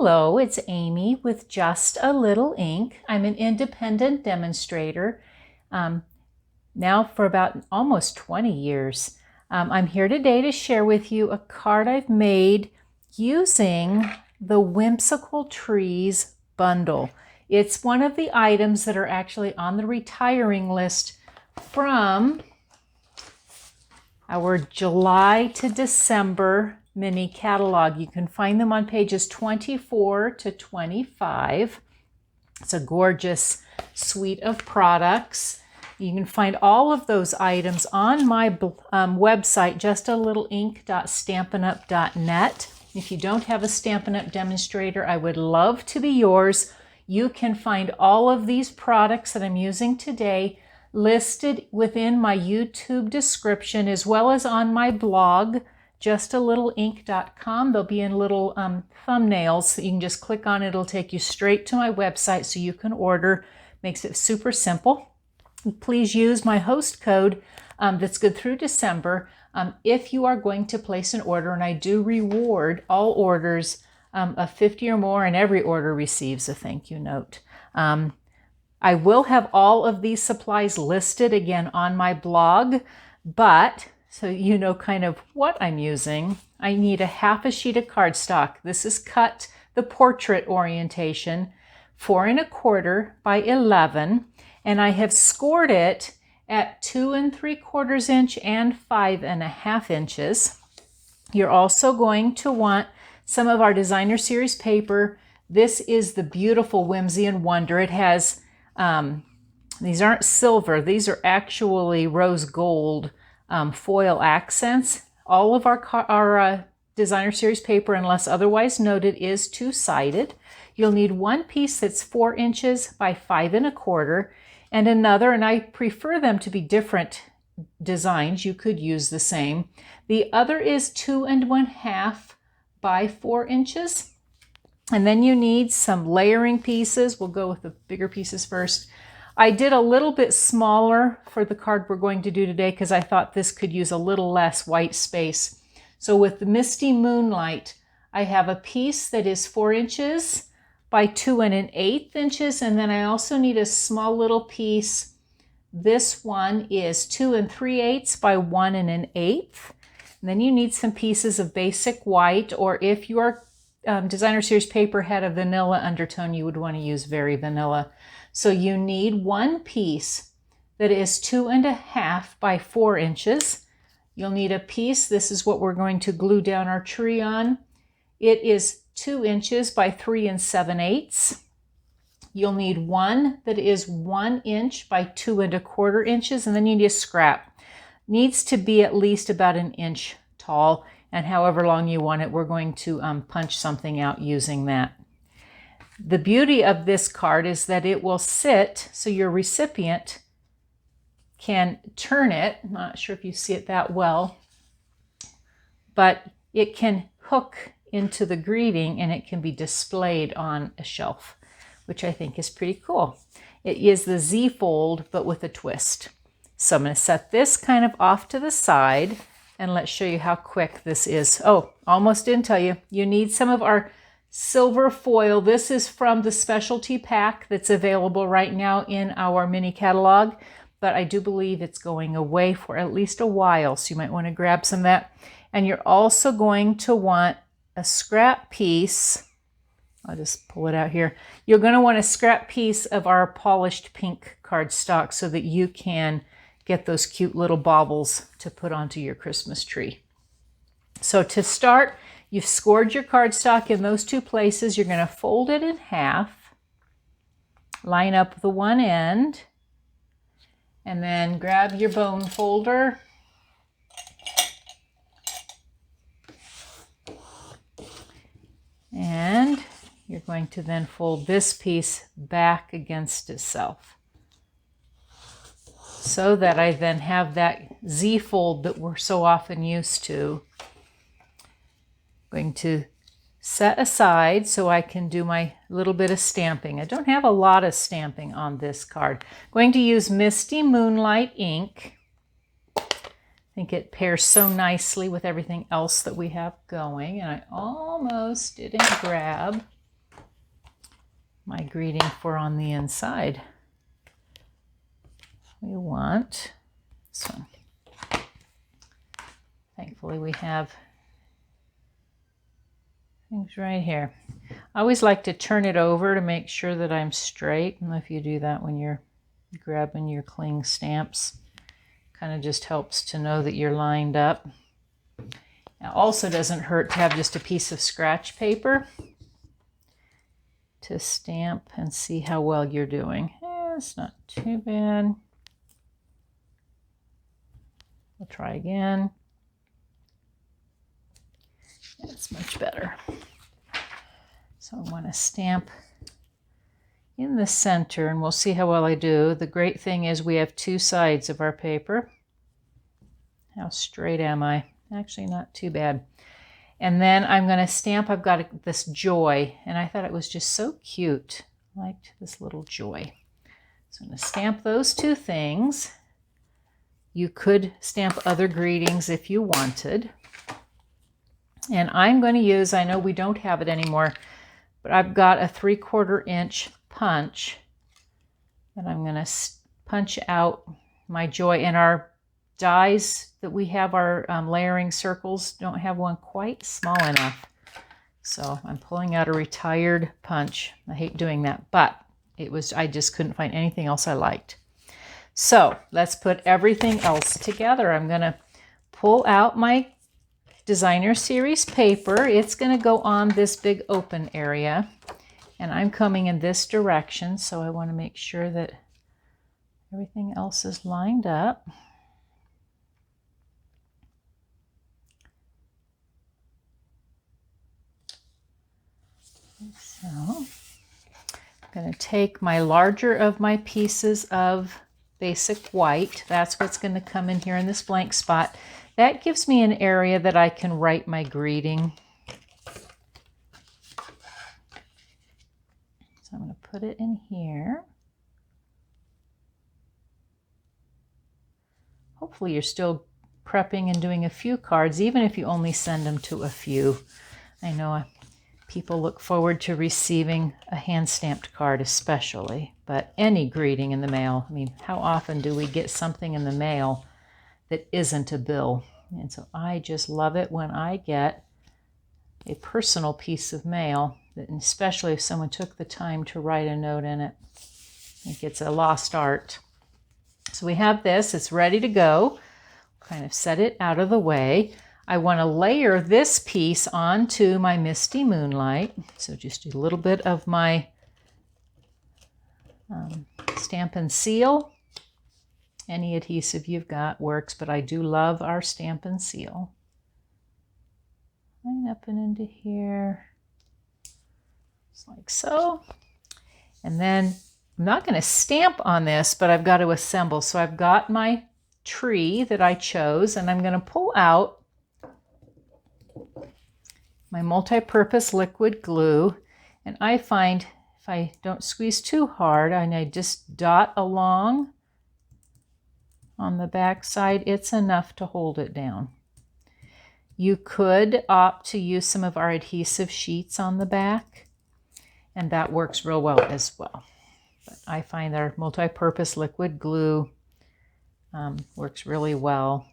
Hello, it's Amy with Just a Little Ink. I'm an independent demonstrator now for about almost 20 years. I'm here today to share with you a card I've made using the Whimsical Trees bundle. It's one of the items that are actually on the retiring list from our July to December mini catalog. You can find them on pages 24 to 25. It's a gorgeous suite of products. You can find all of those items on my website, justalittleink.stampinup.net. If you don't have a Stampin' Up! Demonstrator, I would love to be yours. You can find all of these products that I'm using today listed within my YouTube description as well as on my blog, justalittleink.com. They'll be in little thumbnails. You can just click on it. It'll take you straight to my website so you can order. Makes it super simple. Please use my host code that's good through December if you are going to place an order, and I do reward all orders of 50 or more, and every order receives a thank you note. I will have all of these supplies listed again on my blog, but so you know kind of what I'm using, I need a half a sheet of cardstock. This is cut the portrait orientation, 4 1/4 by 11, and I have scored it at 2 3/4 inch and 5 1/2 inches. You're also going to want some of our designer series paper. This is the beautiful Whimsy and Wonder. It has these aren't silver, these are actually rose gold foil accents. All of our designer series paper, unless otherwise noted, is two-sided. You'll need one piece that's 4 inches by 5 1/4 and another, and I prefer them to be different designs. You could use the same. The other is 2 1/2 by 4 inches. And then you need some layering pieces. We'll go with the bigger pieces first. I did a little bit smaller for the card we're going to do today because I thought this could use a little less white space. So with the Misty Moonlight, I have a piece that is 4 inches by 2 1/8 inches. And then I also need a small little piece. This one is 2 3/8 by 1 1/8. And then you need some pieces of basic white, or if you are designer series paper had a vanilla undertone, you would want to use Very Vanilla. So you need one piece that is 2 1/2 by 4 inches. You'll need a piece, this is what we're going to glue down our tree on. It is 2 inches by 3 7/8. You'll need one that is 1 inch by 2 1/4 inches, and then you need a scrap. Needs to be at least about 1 inch tall, and however long you want it, we're going to punch something out using that. The beauty of this card is that it will sit so your recipient can turn it. I'm not sure if you see it that well, but it can hook into the greeting and it can be displayed on a shelf, which I think is pretty cool. It is the Z fold, but with a twist. So I'm going to set this kind of off to the side. And let's show you how quick this is. Oh, almost didn't tell you. You need some of our silver foil. This is from the specialty pack that's available right now in our mini catalog, but I do believe it's going away for at least a while, so you might want to grab some of that. And you're also going to want a scrap piece. I'll just pull it out here. You're going to want a scrap piece of our polished pink cardstock so that you can get those cute little baubles to put onto your Christmas tree. So to start, you've scored your cardstock in those two places. You're going to fold it in half, line up the one end, and then grab your bone folder and you're going to then fold this piece back against itself, so that I then have that Z fold that we're so often used to. Going to set aside so I can do my little bit of stamping. I don't have a lot of stamping on this card. Going to use Misty Moonlight ink. I think it pairs so nicely with everything else that we have going, and I almost didn't grab my greeting for on the inside. We want this one. Thankfully we have things right here. I always like to turn it over to make sure that I'm straight. I don't know if you do that when you're grabbing your cling stamps. Kind of just helps to know that you're lined up. It also doesn't hurt to have just a piece of scratch paper to stamp and see how well you're doing. It's not too bad. We'll try again. That's much better. So I want to stamp in the center, and we'll see how well I do. The great thing is we have two sides of our paper. How straight am I? Actually, not too bad. And then I'm going to stamp, I've got this joy, and I thought it was just so cute. I liked this little joy. So I'm going to stamp those two things. You could stamp other greetings if you wanted. And I'm going to use, I know we don't have it anymore, but I've got a 3/4 inch punch that I'm going to punch out my joy. And our dies that we have, our layering circles, don't have one quite small enough. So I'm pulling out a retired punch. I hate doing that, but I just couldn't find anything else I liked. So let's put everything else together. I'm going to pull out my designer series paper. It's going to go on this big open area, and I'm coming in this direction, so I want to make sure that everything else is lined up. So I'm going to take my larger of my pieces of basic white. That's what's going to come in here in this blank spot. That gives me an area that I can write my greeting. So I'm going to put it in here. Hopefully you're still prepping and doing a few cards, even if you only send them to a few. I know people look forward to receiving a hand-stamped card especially, but any greeting in the mail. I mean, how often do we get something in the mail that isn't a bill? And so I just love it when I get a personal piece of mail, and especially if someone took the time to write a note in it. I think it's a lost art. So we have this, it's ready to go. Kind of set it out of the way. I want to layer this piece onto my Misty Moonlight. So just a little bit of my Stamp and Seal. Any adhesive you've got works, but I do love our Stamp and Seal. Line up and into here, just like so. And then I'm not going to stamp on this, but I've got to assemble. So I've got my tree that I chose, and I'm going to pull out my multi-purpose liquid glue. And I find if I don't squeeze too hard and I just dot along on the back side, it's enough to hold it down. You could opt to use some of our adhesive sheets on the back, and that works real well as well. But I find our multi-purpose liquid glue works really well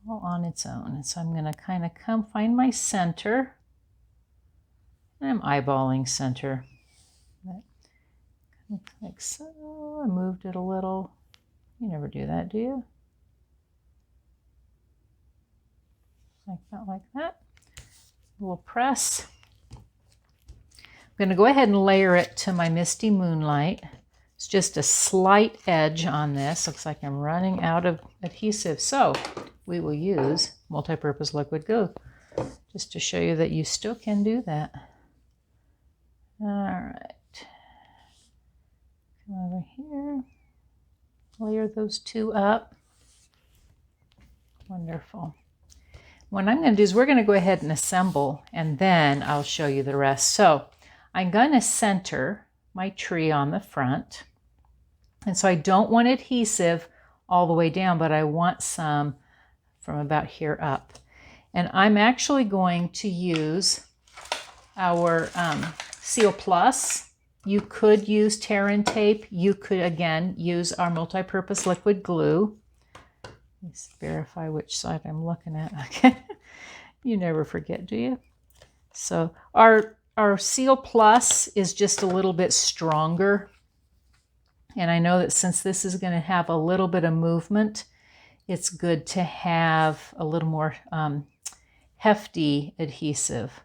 all on its own. And so I'm going to kind of come find my center, and I'm eyeballing center. Like so. I moved it a little. You never do that, do you? Like that. A little press. I'm going to go ahead and layer it to my Misty Moonlight. It's just a slight edge on this. Looks like I'm running out of adhesive. So we will use multi-purpose liquid glue just to show you that you still can do that. All right. Come over here. Layer those two up. Wonderful. What I'm going to do is we're going to go ahead and assemble, and then I'll show you the rest. So I'm going to center my tree on the front. And so I don't want adhesive all the way down, but I want some from about here up. And I'm actually going to use our Seal Plus. You could use tear-in tape. You could, again, use our multi-purpose liquid glue. Let's verify which side I'm looking at. Okay. You never forget, do you? So our Seal Plus is just a little bit stronger. And I know that since this is going to have a little bit of movement, it's good to have a little more hefty adhesive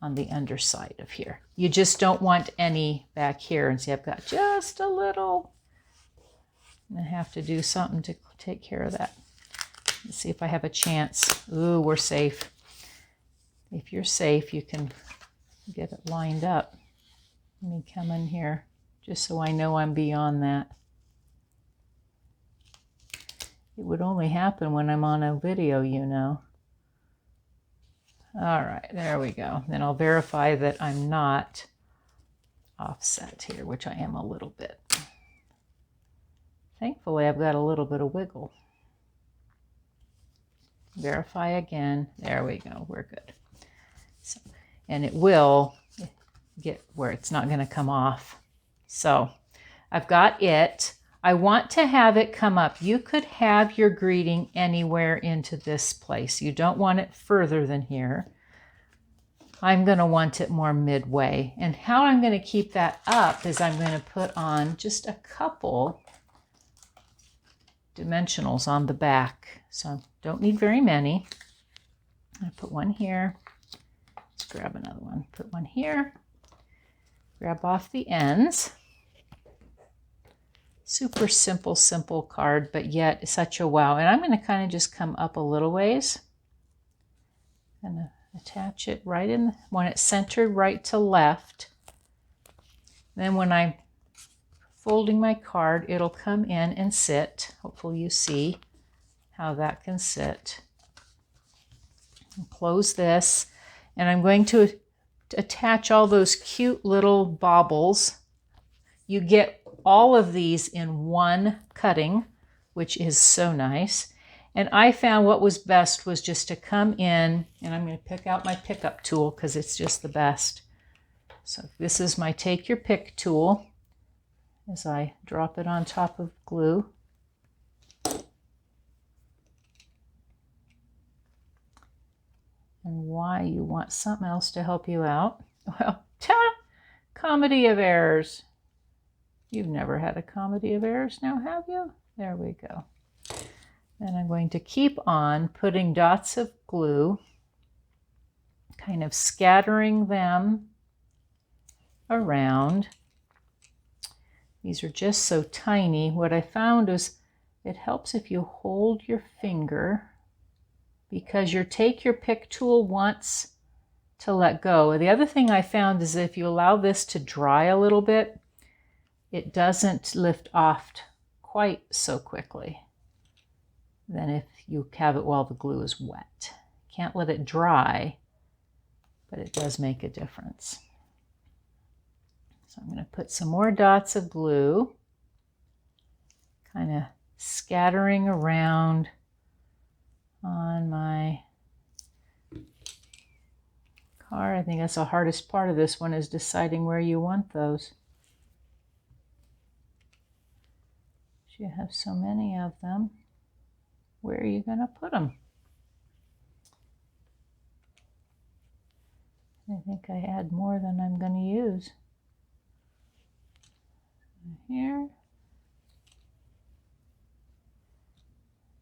on the underside of here. You just don't want any back here. And see, I've got just a little. I'm going to have to do something to take care of that. Let's see if I have a chance. Ooh, we're safe. If you're safe, you can get it lined up. Let me come in here just so I know I'm beyond that. It would only happen when I'm on a video, you know. All right, there we go. Then I'll verify that I'm not offset here, which I am a little bit. Thankfully, I've got a little bit of wiggle. Verify again. There we go. We're good. So, and it will get where it's not going to come off. So I've got it. I want to have it come up. You could have your greeting anywhere into this place. You don't want it further than here. I'm going to want it more midway. And how I'm going to keep that up is I'm going to put on just a couple dimensionals on the back. So I don't need very many. I put one here. Let's grab another one. Put one here. Grab off the ends. Super simple, simple card, but yet such a wow. And I'm going to kind of just come up a little ways. Going to attach it right in, when it's centered right to left. Then when I'm folding my card, it'll come in and sit. Hopefully you see how that can sit. I'll close this, and I'm going to attach all those cute little baubles. You get all of these in one cutting, which is so nice. And I found what was best was just to come in, and I'm going to pick out my pickup tool because it's just the best. So this is my take your pick tool as I drop it on top of glue. And why you want something else to help you out? Well, comedy of errors. You've never had a comedy of errors now, have you? There we go. And I'm going to keep on putting dots of glue, kind of scattering them around. These are just so tiny. What I found is it helps if you hold your finger, because your take your pick tool wants to let go. The other thing I found is if you allow this to dry a little bit, it doesn't lift off quite so quickly than if you have it while the glue is wet. Can't let it dry, but it does make a difference. So I'm going to put some more dots of glue, kind of scattering around on my card. I think that's the hardest part of this one, is deciding where you want those. You have so many of them. Where are you going to put them? I think I had more than I'm going to use. Here.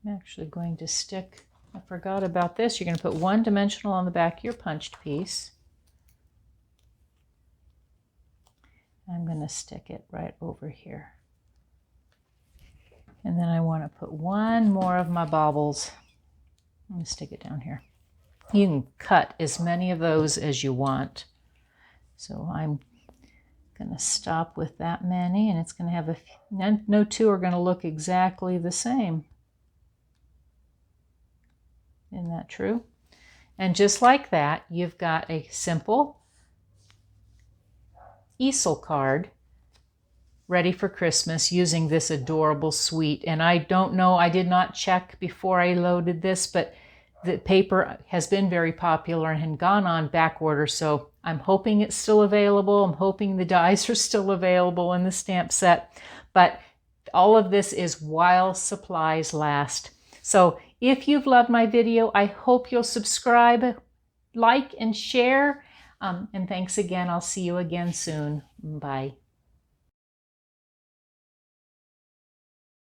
I'm actually going to stick, I forgot about this. You're going to put one dimensional on the back of your punched piece. I'm going to stick it right over here. And then I want to put one more of my baubles. I'm going to stick it down here. You can cut as many of those as you want. So I'm going to stop with that many, and it's going to have a few, no two are going to look exactly the same. Isn't that true? And just like that, you've got a simple Easel card ready for Christmas using this adorable suite. And I don't know, I did not check before I loaded this, but the paper has been very popular and had gone on back order, so I'm hoping it's still available. I'm hoping the dies are still available in the stamp set. But all of this is while supplies last. So if you've loved my video, I hope you'll subscribe, like, and share. And thanks again. I'll see you again soon. Bye.